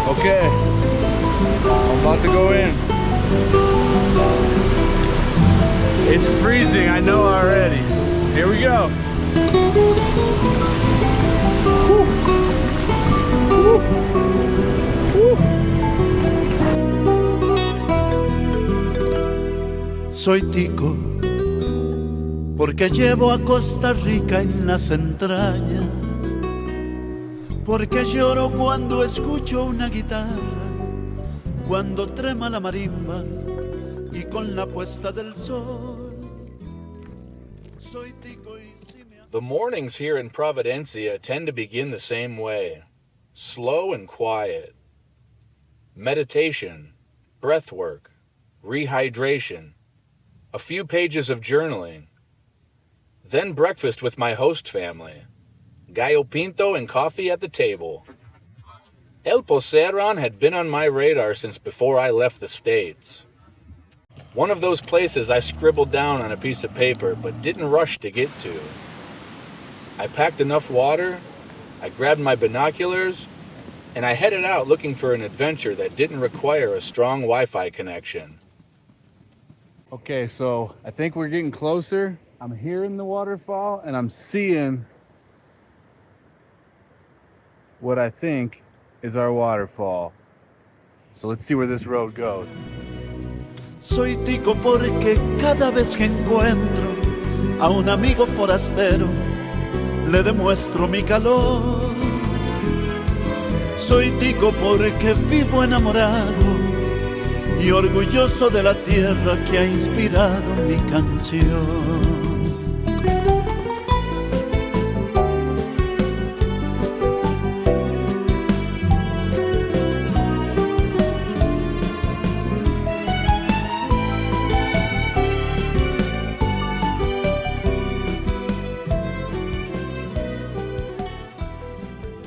Okay, I'm about to go in. It's freezing, I know already. Here we go. Woo. Woo. Woo. Soy tico porque llevo a Costa Rica en las entrañas, porque lloro cuando escucho una guitarra, cuando trema la marimba y con la puesta del sol. Soy tico y si me... The mornings here in Providencia tend to begin the same way, slow and quiet. Meditation, breath work, rehydration, a few pages of journaling, then breakfast with my host family, gallo pinto and coffee at the table. El Pocerón had been on my radar since before I left the States. One of those places I scribbled down on a piece of paper but didn't rush to get to. I packed enough water, I grabbed my binoculars, and I headed out looking for an adventure that didn't require a strong Wi-Fi connection. Okay, so I think we're getting closer. I'm hearing the waterfall and I'm seeing what I think is our waterfall. So let's see where this road goes. Soy tico porque cada vez que encuentro a un amigo forastero le demuestro mi calor. Soy tico porque vivo enamorado y orgulloso de la tierra que ha inspirado mi canción.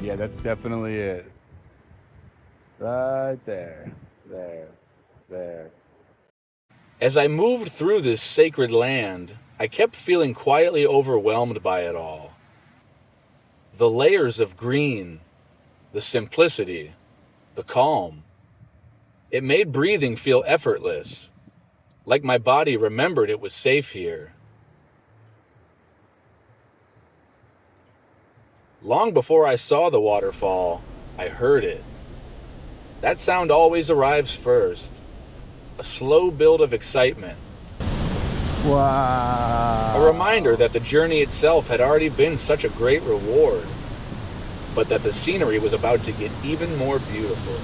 Yeah, that's definitely it. Right there, there. As I moved through this sacred land, I kept feeling quietly overwhelmed by it all. The layers of green, the simplicity, the calm. It made breathing feel effortless, like my body remembered it was safe here. Long before I saw the waterfall, I heard it. That sound always arrives first. A slow build of excitement. Wow. A reminder that the journey itself had already been such a great reward, but that the scenery was about to get even more beautiful.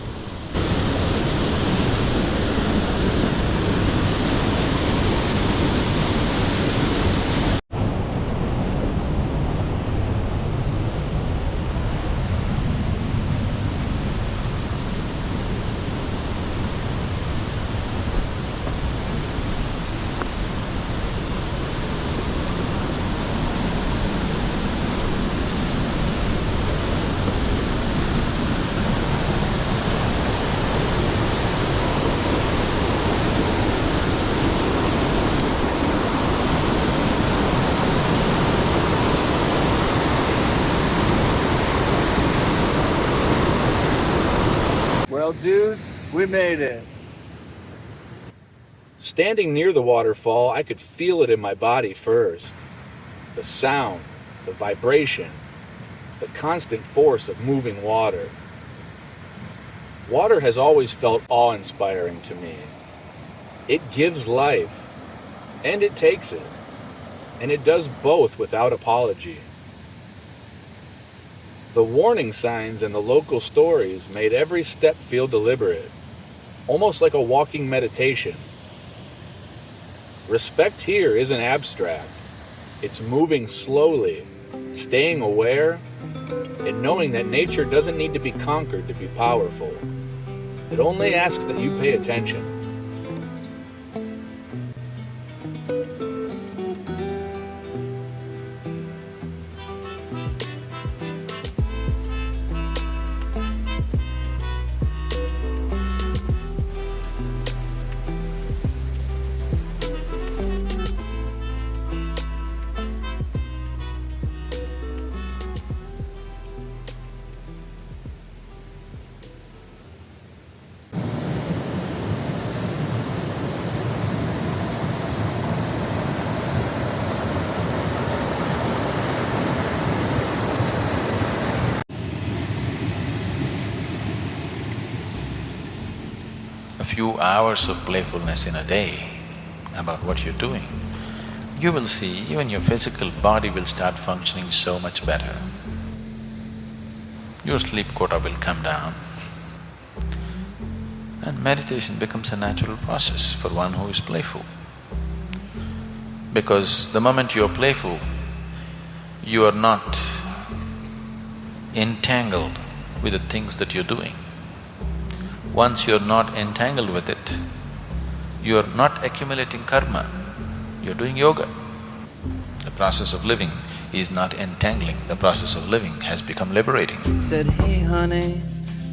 Well, dudes, we made it. Standing near the waterfall, I could feel it in my body first. The sound, the vibration, the constant force of moving water. Water has always felt awe-inspiring to me. It gives life, and it takes it. And it does both without apology. The warning signs and the local stories made every step feel deliberate, almost like a walking meditation. Respect here isn't abstract. It's moving slowly, staying aware, and knowing that nature doesn't need to be conquered to be powerful. It only asks that you pay attention. few hours of playfulness in a day about what you're doing, you will see even your physical body will start functioning so much better. Your sleep quota will come down. And meditation becomes a natural process for one who is playful. Because the moment you're playful, you are not entangled with the things that you're doing. Once you're not entangled with it, you're not accumulating karma, you're doing yoga. The process of living is not entangling, the process of living has become liberating. Said, hey honey,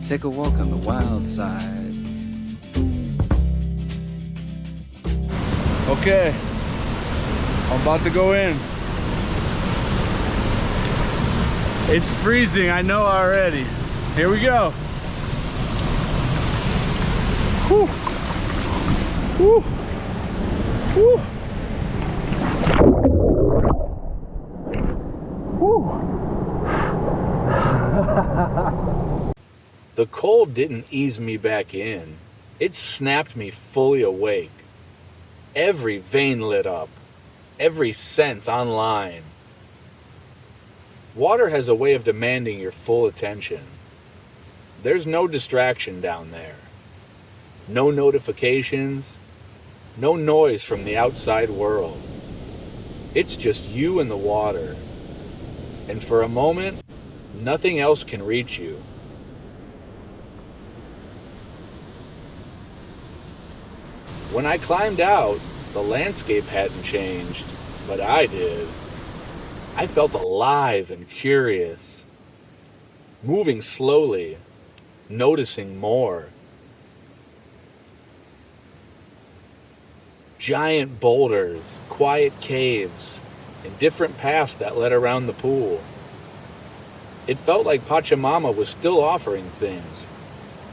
take a walk on the wild side. Okay, I'm about to go in. It's freezing, I know already. Here we go. Whew. Whew. Whew. Whew. The cold didn't ease me back in. It snapped me fully awake. Every vein lit up, every sense online. Water has a way of demanding your full attention. There's no distraction down there. No notifications, no noise from the outside world. It's just you and the water. And for a moment, nothing else can reach you. When I climbed out, the landscape hadn't changed, but I did. I felt alive and curious, moving slowly, noticing more. Giant boulders, quiet caves, and different paths that led around the pool. It felt like Pachamama was still offering things,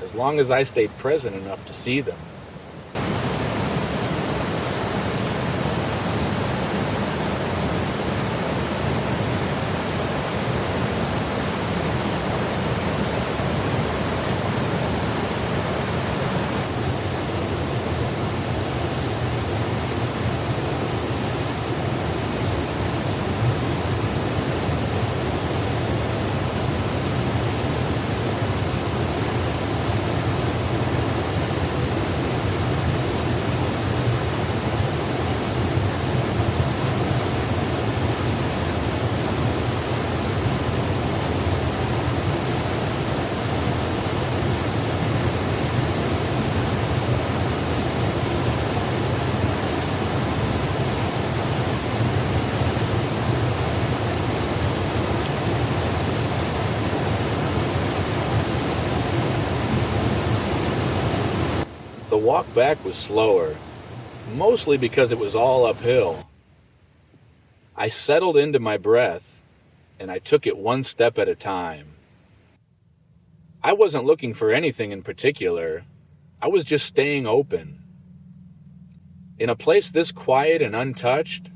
as long as I stayed present enough to see them. The walk back was slower, mostly because it was all uphill. I settled into my breath, and I took it one step at a time. I wasn't looking for anything in particular. I was just staying open. In a place this quiet and untouched,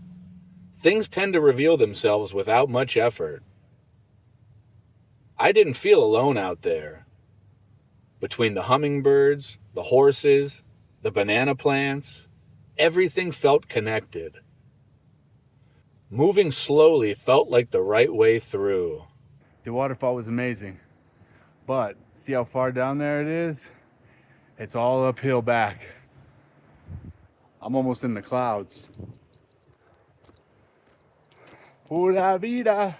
things tend to reveal themselves without much effort. I didn't feel alone out there. Between the hummingbirds, the horses, the banana plants, everything felt connected. Moving slowly felt like the right way through. The waterfall was amazing, but see how far down there it is? It's all uphill back. I'm almost in the clouds. Pura Vida.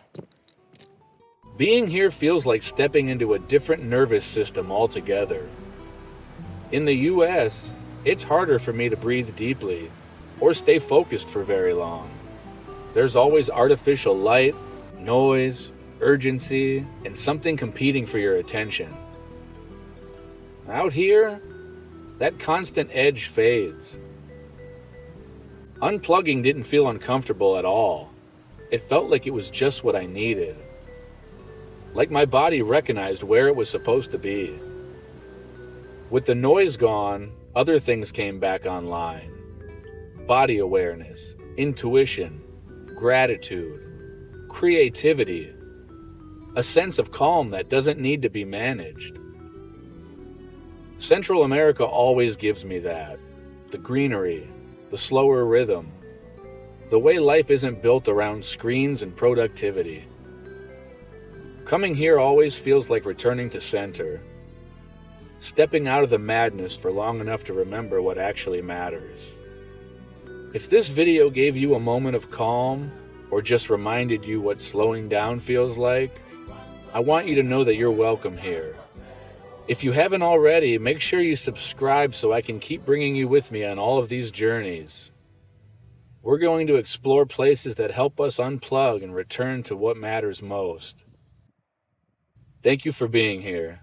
Being here feels like stepping into a different nervous system altogether. In the US, it's harder for me to breathe deeply or stay focused for very long. There's always artificial light, noise, urgency, and something competing for your attention. Out here, that constant edge fades. Unplugging didn't feel uncomfortable at all. It felt like it was just what I needed. Like my body recognized where it was supposed to be. With the noise gone, other things came back online. Body awareness, intuition, gratitude, creativity, a sense of calm that doesn't need to be managed. Central America always gives me that. The greenery, the slower rhythm, the way life isn't built around screens and productivity. Coming here always feels like returning to center, stepping out of the madness for long enough to remember what actually matters. If this video gave you a moment of calm, or just reminded you what slowing down feels like, I want you to know that you're welcome here. If you haven't already, make sure you subscribe so I can keep bringing you with me on all of these journeys. We're going to explore places that help us unplug and return to what matters most. Thank you for being here.